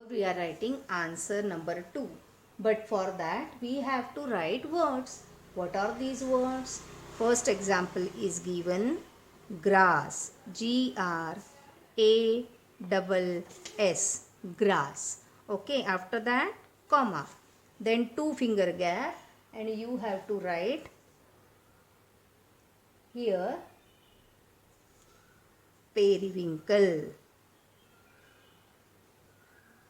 We are writing answer number 2. But for that we have to write words. What are these words? First example is given grass. Grass. Grass. Okay, after that comma. Then two finger gap and you have to write here periwinkle.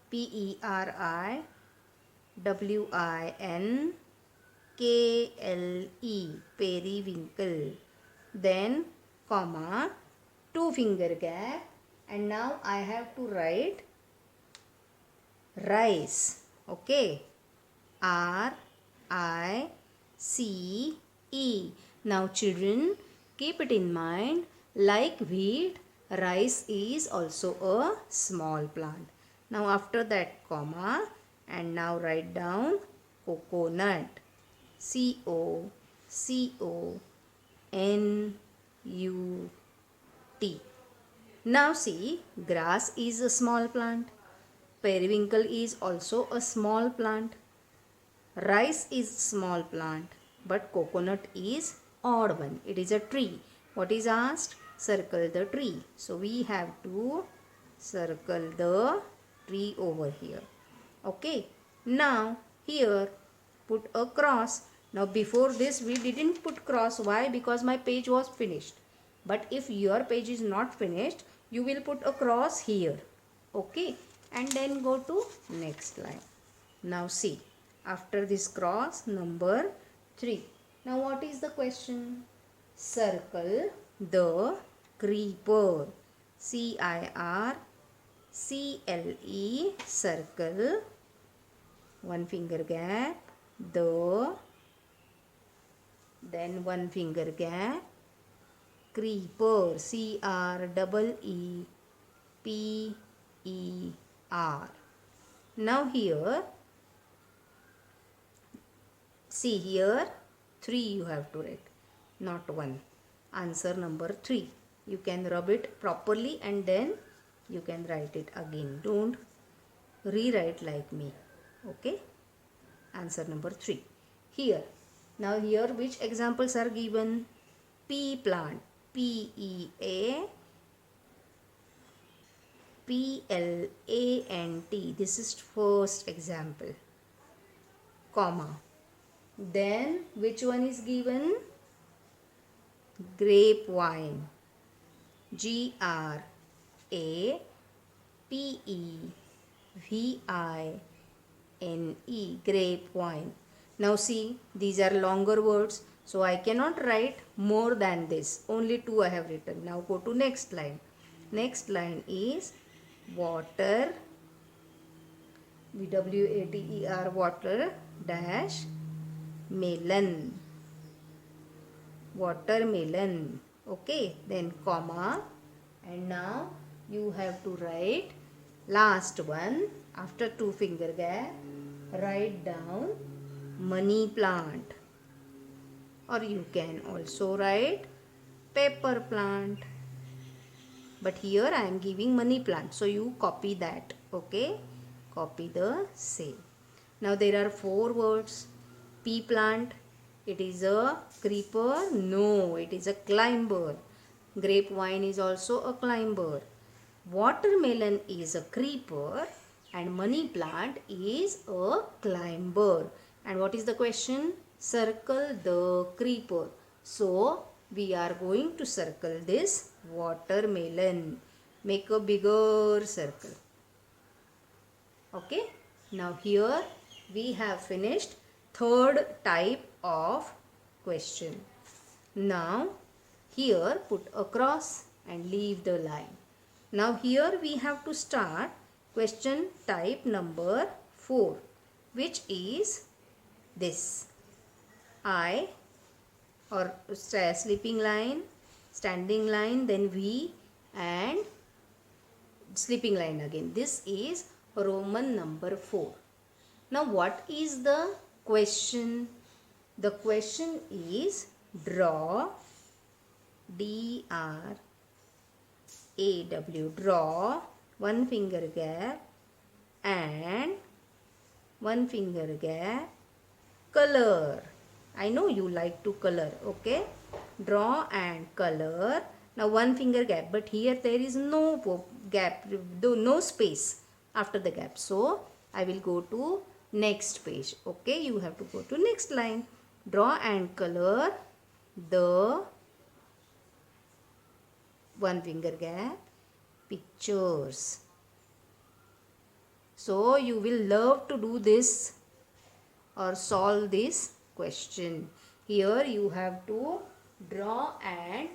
Periwinkle, periwinkle. Then comma, two finger gap, and now I have to write rice. Okay, RICE. Now children, keep it in mind, like wheat, rice is also a small plant. Now after that comma, and now write down coconut. COCONUT. Now see, grass is a small plant. Periwinkle is also a small plant. Rice is small plant, but coconut is odd one. It is a tree. What is asked? Circle the tree. So we have to circle the tree over here. Okay. Now here put a cross. Now before this we didn't put cross. Why? Because my page was finished. But if your page is not finished, you will put a cross here. Okay. And then go to next line. Now see. After this cross, number 3. Now what is the question? Circle the creeper. CIRCLE, circle. One finger gap. The. Then one finger gap. Creeper. CREEPER. Now here. See here, 3 you have to write, not 1. Answer number 3. You can rub it properly and then you can write it again. Don't rewrite like me. Okay. Answer number 3. Here. Now here which examples are given? Pea plant. PEAPLANT. This is first example. Comma. Then which one is given? Grapevine. GRAPEVINE. Grapevine. Now see, these are longer words. So I cannot write more than this. Only 2 I have written. Now go to next line. Next line is water. WATER, water dash melon. Watermelon. Okay, then comma, and now you have to write last one. After two finger gap, write down money plant, or you can also write pepper plant, but here I am giving money plant, so you copy that. Okay, copy the same. Now there are 4 words. Pea plant, it is a creeper? No, it is a climber. Grapevine is also a climber. Watermelon is a creeper and money plant is a climber. And what is the question? Circle the creeper. So we are going to circle this watermelon. Make a bigger circle. Okay. Now here we have finished third type of question. Now here put a cross and leave the line. Now here we have to start question type number 4, which is this. I, or sleeping line, standing line, then V, and sleeping line again. This is Roman number 4. Now what is the question? The question is draw, DRAW, draw, one finger gap, and one finger gap, color. I know you like to color, okay? Draw and color. Now one finger gap, but here there is no gap, no space after the gap. So I will go to next page, okay? You have to go to next line. Draw and color the one finger gap pictures. So you will love to do this or solve this question. Here you have to draw and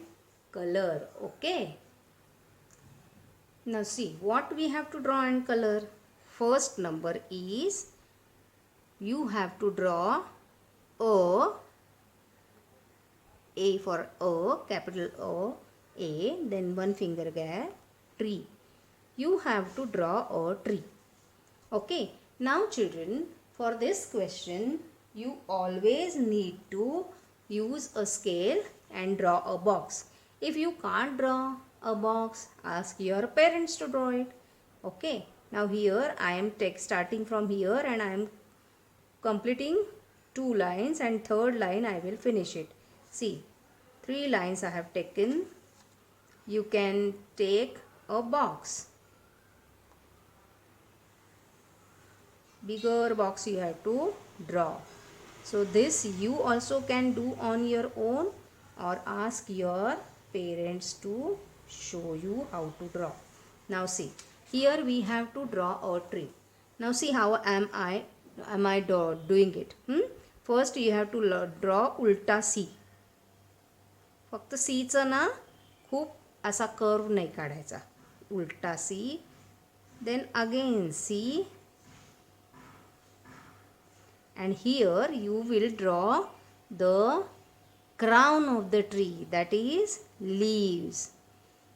color, okay? Now see what we have to draw and color. First number is you have to draw A for A, capital O, A, then one finger gap, tree. You have to draw a tree. Okay, now children, for this question, you always need to use a scale and draw a box. If you can't draw a box, ask your parents to draw it. Okay, now here I am starting from here and I am completing 2 lines and third line I will finish it. See, 3 lines I have taken. You can take a box. Bigger box you have to draw. So this you also can do on your own or ask your parents to show you how to draw. Now see, here we have to draw a tree. Now see how am I doing it. First you have to draw उलटा C. फक्त C चा ना खूप असा curve नाही काढायचा. उलटा C. Then again C. And here you will draw the crown of the tree, that is leaves.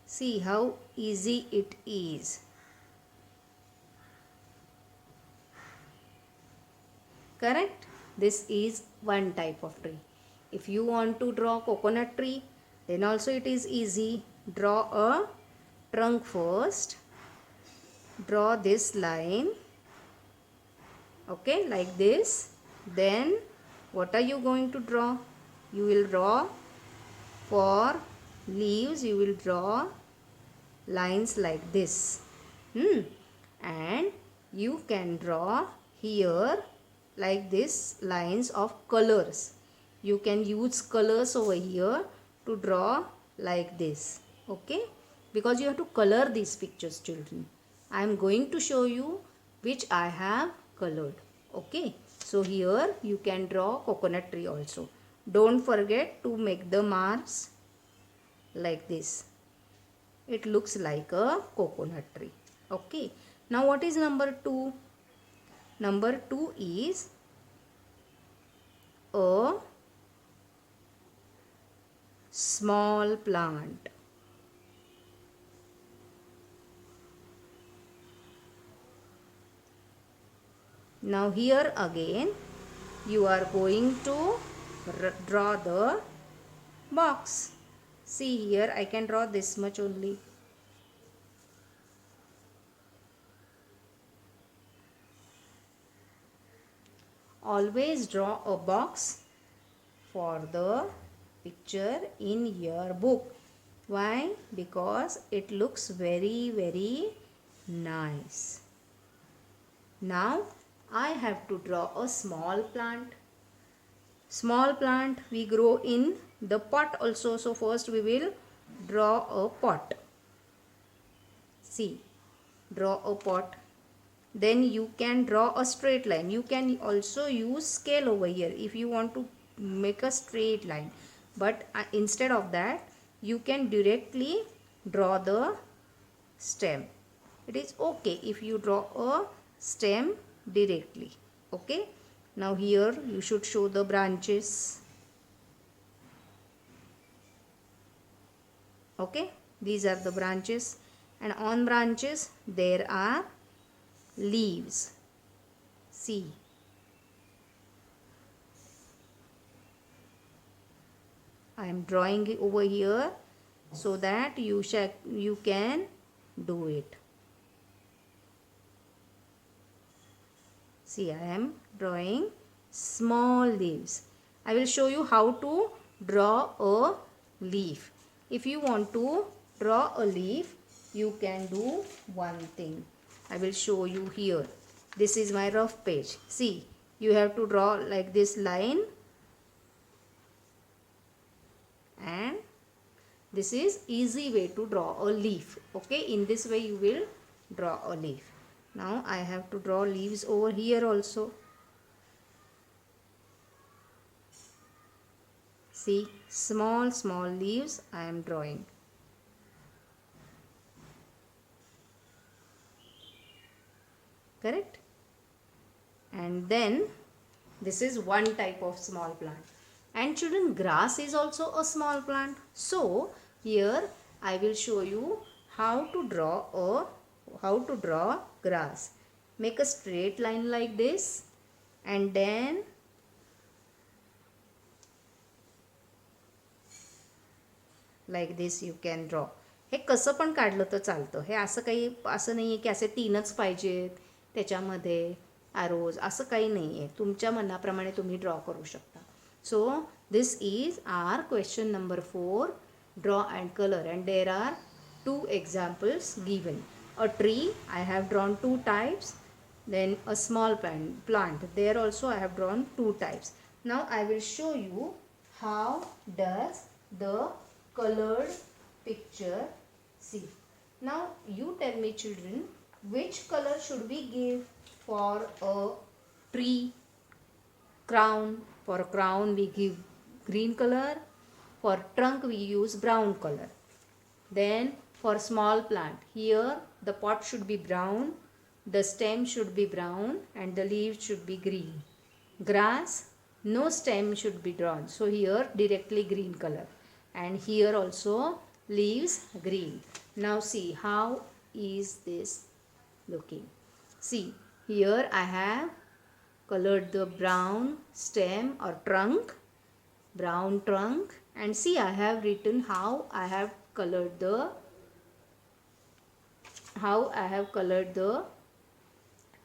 See how easy it is. Correct? This is one type of tree. If you want to draw coconut tree, then also it is easy. Draw a trunk first. Draw this line. Okay, like this. Then what are you going to draw? You will draw for leaves, you will draw lines like this. And you can draw here like this lines of colors. You can use colors over here to draw like this. Okay, because you have to color these pictures, children. I am going to show you which I have colored. Okay, so here you can draw coconut tree also. Don't forget to make the marks like this. It looks like a coconut tree. Okay, now what is number 2? Number 2 is a small plant. Now here again you are going to draw the box. See here I can draw this much only. Always draw a box for the picture in your book. Why? Because it looks very, very nice. Now I have to draw a small plant. Small plant we grow in the pot also. So first we will draw a pot. See, draw a pot. Then you can draw a straight line. You can also use scale over here if you want to make a straight line. But instead of that, you can directly draw the stem. It is okay if you draw a stem directly. Okay, now here you should show the branches. Okay, these are the branches, and on branches there are leaves. See, I am drawing it over here so that you can do it. See, I am drawing small leaves. I will show you how to draw a leaf. If you want to draw a leaf, you can do one thing. I will show you here. This is my rough page. See, you have to draw like this line, and this is easy way to draw a leaf. Okay, in this way you will draw a leaf. Now I have to draw leaves over here also. See, small leaves I am drawing. Correct? And then this is one type of small plant. And children, grass is also a small plant. So here I will show you how to draw grass. Make a straight line like this, and then like this you can draw. हे कसं पण काढलं तर चालतं. हे असं काही असं नाही आहे की असे तीनच पाहिजेत त्याच्यामध्ये ॲरोज, असं काही नाही आहे. तुमच्या मनाप्रमाणे तुम्ही ड्रॉ करू शकता. So this is our question number 4, draw and colour. And there are 2 examples given. A tree, I have drawn 2 types. Then a small plant, there also I have drawn 2 types. Now I will show you how does the colored picture see. Now you tell me children, which color should we give for a tree crown? For a crown we give green color, for trunk we use brown color. Then for small plant, here the pot should be brown, the stem should be brown, and the leaves should be green. Grass, no stem should be drawn, so here directly green color, and here also leaves green. Now see how is this looking. See, here I have colored the brown stem or trunk, brown trunk, and see I have written how I have colored the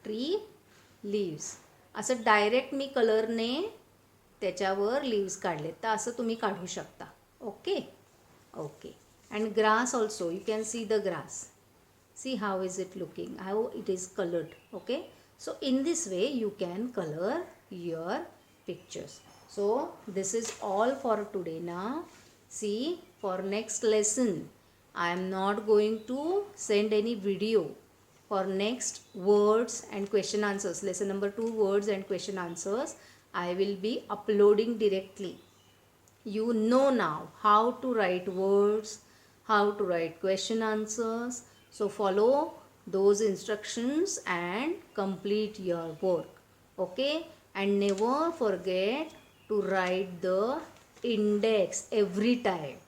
tree leaves. असं direct मी कलरने त्याच्यावर leaves काढले, तर असं तुम्ही काढू शकता. Okay okay. And grass also you can see the grass. See how is it looking, how it is coloured. Okay, so in this way you can color your pictures. So this is all for today. Now see, for next lesson I am not going to send any video. For next words and question answers, lesson number 2, words and question answers, I will be uploading directly. You know now how to write words, how to write question answers. So follow those instructions and complete your work. Okay, and never forget to write the index every time.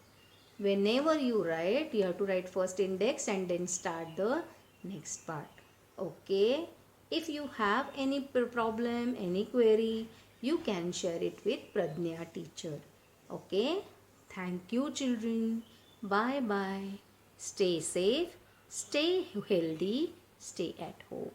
Whenever you write, you have to write first index and then start the next part. Okay, if you have any problem, any query, you can share it with Pradnya teacher. Okay, thank you children. Bye bye. Stay safe, stay healthy, stay at home.